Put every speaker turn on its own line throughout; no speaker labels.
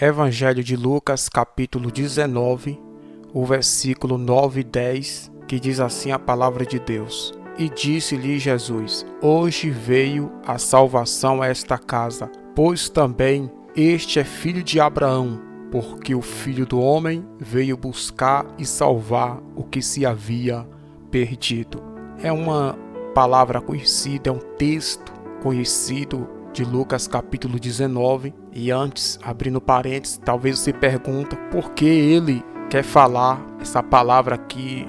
Evangelho de Lucas, capítulo 19, o versículo 9 e 10, que diz assim a palavra de Deus. E disse-lhe Jesus: Hoje veio a salvação a esta casa, pois também este é filho de Abraão, porque o Filho do Homem veio buscar e salvar o que se havia perdido. É uma palavra conhecida, é um texto conhecido de Lucas capítulo 19, e antes, abrindo parênteses, talvez você pergunta por que ele quer falar essa palavra aqui,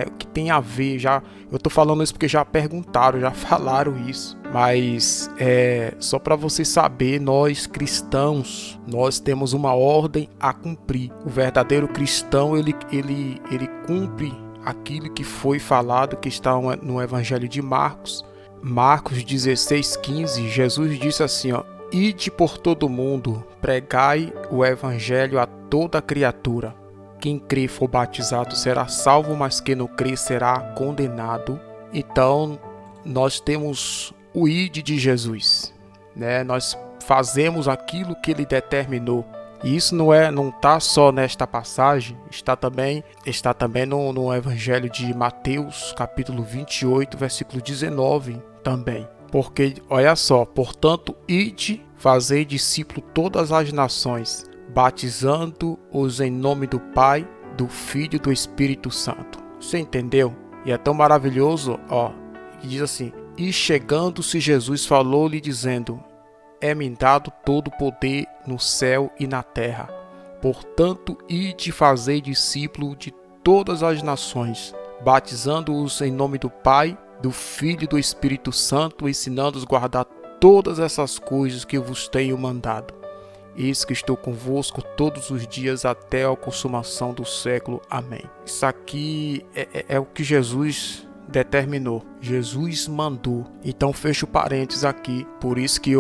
o que tem a ver. Eu estou falando isso porque já perguntaram, já falaram isso, mas só para você saber, nós cristãos, nós temos uma ordem a cumprir. O verdadeiro cristão, ele cumpre aquilo que foi falado, que está no Evangelho de Marcos 16:15, Jesus disse assim, Ide por todo mundo, pregai o evangelho a toda criatura. Quem crê e for batizado será salvo, mas quem não crê será condenado. Então, nós temos o ide de Jesus, Nós fazemos aquilo que ele determinou. E isso não está só nesta passagem, está também no Evangelho de Mateus, capítulo 28, versículo 19 também. Porque, olha só, portanto, ide, fazei discípulo todas as nações, batizando-os em nome do Pai, do Filho e do Espírito Santo. Você entendeu? E é tão maravilhoso, que diz assim, e chegando-se Jesus falou-lhe dizendo, é-me dado todo o poder no céu e na terra. Portanto, ide fazei discípulo de todas as nações, batizando-os em nome do Pai, do Filho e do Espírito Santo, ensinando-os a guardar todas essas coisas que eu vos tenho mandado. Eis que estou convosco todos os dias até a consumação do século. Amém. Isso aqui é o que Jesus determinou, Jesus mandou. Então fecho parênteses aqui. Por isso que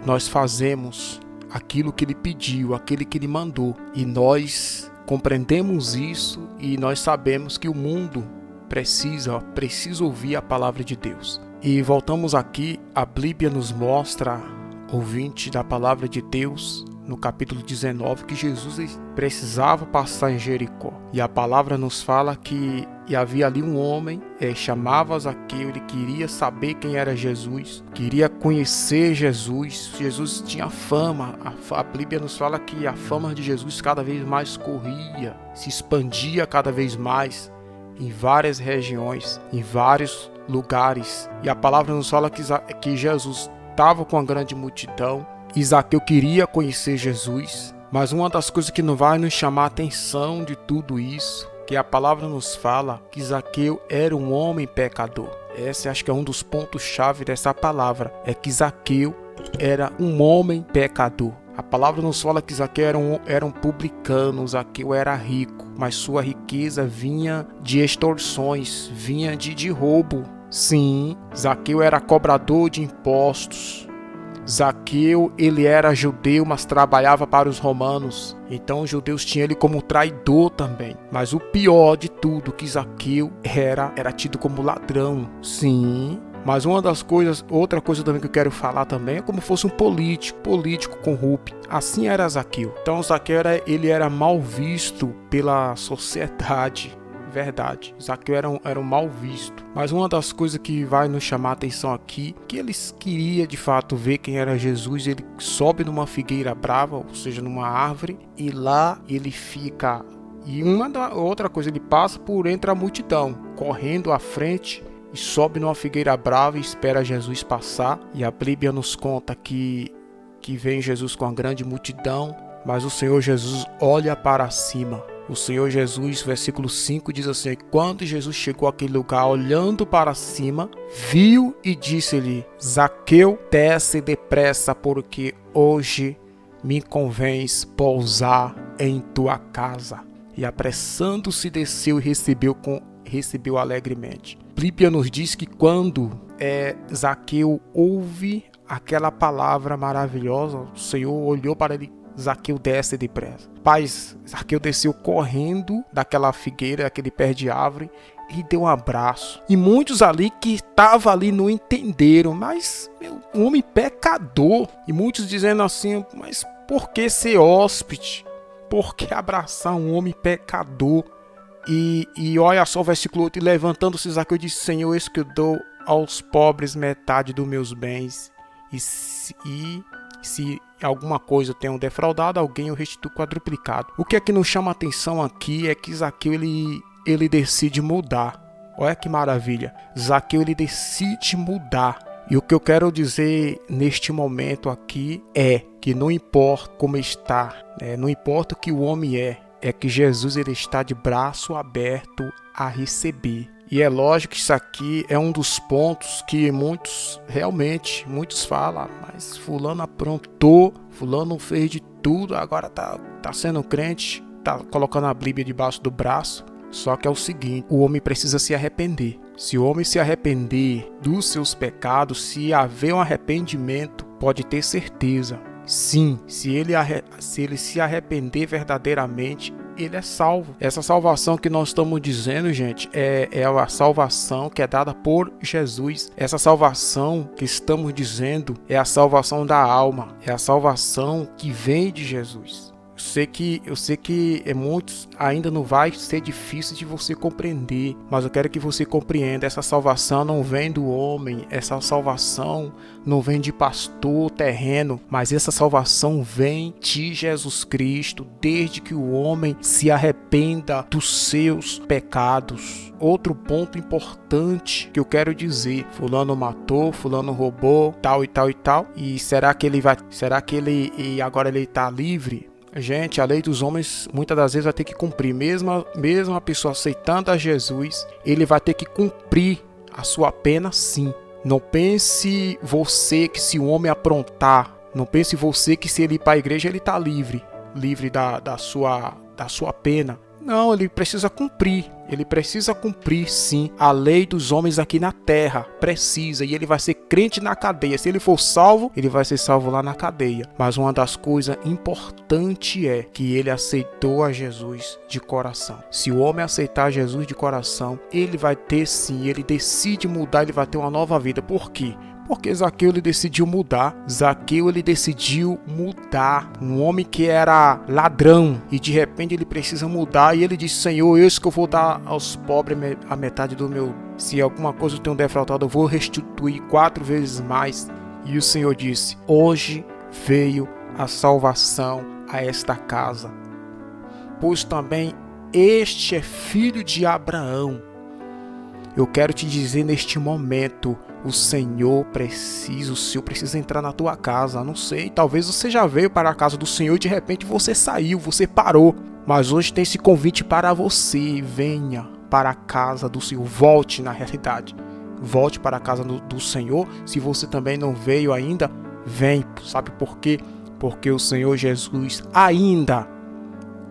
nós fazemos aquilo que ele pediu, aquilo que ele mandou, e nós compreendemos isso, e nós sabemos que o mundo precisa ouvir a palavra de Deus. E voltamos aqui, a Bíblia nos mostra, ouvinte da palavra de Deus, no capítulo 19, que Jesus precisava passar em Jericó. E a palavra nos fala que havia ali um homem, chamava Zaqueu, ele queria saber quem era Jesus, queria conhecer Jesus. Jesus tinha fama, a Bíblia nos fala que a fama de Jesus cada vez mais corria, se expandia cada vez mais em várias regiões, em vários lugares. E a palavra nos fala que Jesus estava com a grande multidão, e Zaqueu queria conhecer Jesus. Mas uma das coisas que não vai nos chamar a atenção de tudo isso, que a palavra nos fala que Zaqueu era um homem pecador. Esse acho que é um dos pontos-chave dessa palavra, é que Zaqueu era um homem pecador. A palavra nos fala que Zaqueu era um publicano, Zaqueu era rico, mas sua riqueza vinha de extorsões, vinha de roubo. Sim, Zaqueu era cobrador de impostos. Zaqueu, ele era judeu, mas trabalhava para os romanos. Então os judeus tinham ele como traidor também. Mas o pior de tudo, que Zaqueu era tido como ladrão. Sim, mas outra coisa também que eu quero falar também é como fosse um político corrupto. Assim era Zaqueu. Então Zaqueu ele era mal visto pela sociedade. Verdade, Zaqueu era um mal visto. Mas uma das coisas que vai nos chamar a atenção aqui, que eles queriam de fato ver quem era Jesus. Ele sobe numa figueira brava, ou seja, numa árvore, e lá ele fica. E outra coisa, ele passa por entre a multidão, correndo à frente, e sobe numa figueira brava e espera Jesus passar. E a Bíblia nos conta que vem Jesus com a grande multidão, mas o Senhor Jesus olha para cima. O Senhor Jesus, versículo 5, diz assim, quando Jesus chegou àquele lugar, olhando para cima, viu e disse-lhe, Zaqueu, desce depressa, porque hoje me convém pousar em tua casa. E apressando-se desceu e recebeu alegremente. A Bíblia nos diz que quando Zaqueu ouve aquela palavra maravilhosa, o Senhor olhou para ele, Zaqueu desce depressa. Paz, Zaqueu desceu correndo daquela figueira, daquele pé de árvore, e deu um abraço. E muitos ali que estavam ali não entenderam, mas um homem pecador. E muitos dizendo assim, mas Por que ser hóspede? Por que abraçar um homem pecador? E olha só o versículo 8, e levantando-se Zaqueu disse, Senhor, eis que eu dou aos pobres metade dos meus bens, e se alguma coisa eu tenho defraudado alguém, eu restituo quadruplicado. O que é que nos chama a atenção aqui é que Zaqueu ele decide mudar. Olha que maravilha, Zaqueu ele decide mudar. E o que eu quero dizer neste momento aqui é que não importa como está, não importa o que o homem é que Jesus ele está de braço aberto a receber. E é lógico que isso aqui é um dos pontos que muitos falam, mas fulano aprontou, fulano fez de tudo, agora tá sendo crente, tá colocando a Bíblia debaixo do braço. Só que é o seguinte, o homem precisa se arrepender. Se o homem se arrepender dos seus pecados, se haver um arrependimento, pode ter certeza. Sim, se ele se arrepender verdadeiramente, ele é salvo. Essa salvação que nós estamos dizendo, gente, é a salvação que é dada por Jesus. Essa salvação que estamos dizendo é a salvação da alma, é a salvação que vem de Jesus. Eu sei que muitos ainda não vai ser difícil de você compreender, mas eu quero que você compreenda, essa salvação não vem do homem, essa salvação não vem de pastor terreno, mas essa salvação vem de Jesus Cristo, desde que o homem se arrependa dos seus pecados. Outro ponto importante que eu quero dizer, fulano matou, fulano roubou, tal e tal e tal, e será que ele agora ele está livre? Gente, a lei dos homens muitas das vezes vai ter que cumprir, mesmo a pessoa aceitando a Jesus, ele vai ter que cumprir a sua pena sim. Não pense você que se o homem aprontar, não pense você que se ele ir para a igreja ele está livre da sua pena. Não, ele precisa cumprir sim a lei dos homens aqui na terra, precisa, e ele vai ser crente na cadeia. Se ele for salvo, ele vai ser salvo lá na cadeia. Mas uma das coisas importantes é que ele aceitou a Jesus de coração. Se o homem aceitar Jesus de coração, ele vai ter sim, ele decide mudar, ele vai ter uma nova vida. Por quê? Porque Zaqueu ele decidiu mudar. Um homem que era ladrão e de repente ele precisa mudar, e ele disse, Senhor, eis que eu vou dar aos pobres a metade do meu, se alguma coisa eu tenho defraudado, eu vou restituir 4 vezes mais. E o Senhor disse, hoje veio a salvação a esta casa, pois também este é filho de Abraão. Eu quero te dizer neste momento, o Senhor precisa entrar na tua casa. Não sei, talvez você já veio para a casa do Senhor e de repente você saiu, você parou. Mas hoje tem esse convite para você, venha para a casa do Senhor, volte na realidade. Volte para a casa do Senhor. Se você também não veio ainda, vem. Sabe por quê? Porque o Senhor Jesus ainda,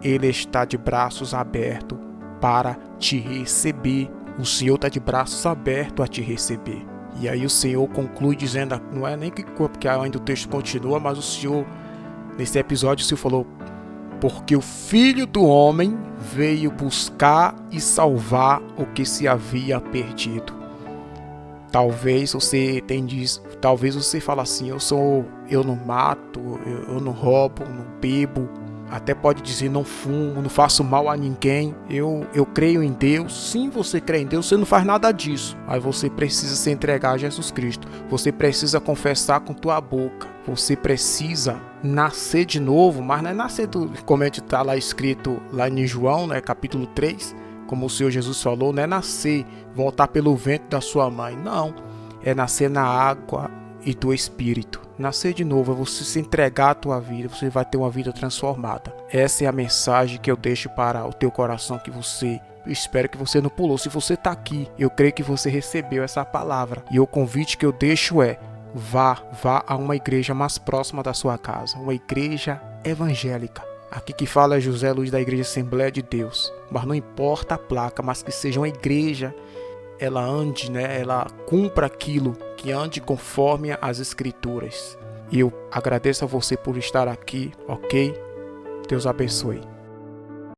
Ele está de braços abertos para te receber. O Senhor está de braços abertos a te receber. E aí o Senhor conclui dizendo, não é nem que porque ainda o texto continua, mas o Senhor, nesse episódio, o Senhor falou, porque o Filho do Homem veio buscar e salvar o que se havia perdido. Talvez você fale assim, eu não mato, eu não roubo, não bebo, até pode dizer não fumo, não faço mal a ninguém, eu creio em Deus. Sim, você crê em Deus, você não faz nada disso. Aí você precisa se entregar a Jesus Cristo. Você precisa confessar com tua boca. Você precisa nascer de novo, mas não é nascer como está lá escrito lá em João, né, capítulo 3, como o Senhor Jesus falou, não é nascer, voltar pelo ventre da sua mãe. Não, é nascer na água e do Espírito. Nascer de novo é você se entregar à tua vida, você vai ter uma vida transformada. Essa é a mensagem que eu deixo para o teu coração, que você, eu espero que você não pulou. Se você está aqui, eu creio que você recebeu essa palavra. E o convite que eu deixo é, vá a uma igreja mais próxima da sua casa, uma igreja evangélica. Aqui que fala é José Luiz da Igreja Assembleia de Deus. Mas não importa a placa, mas que seja uma igreja, ela ande, ela cumpra aquilo, que ande conforme as Escrituras. E eu agradeço a você por estar aqui, ok? Deus abençoe.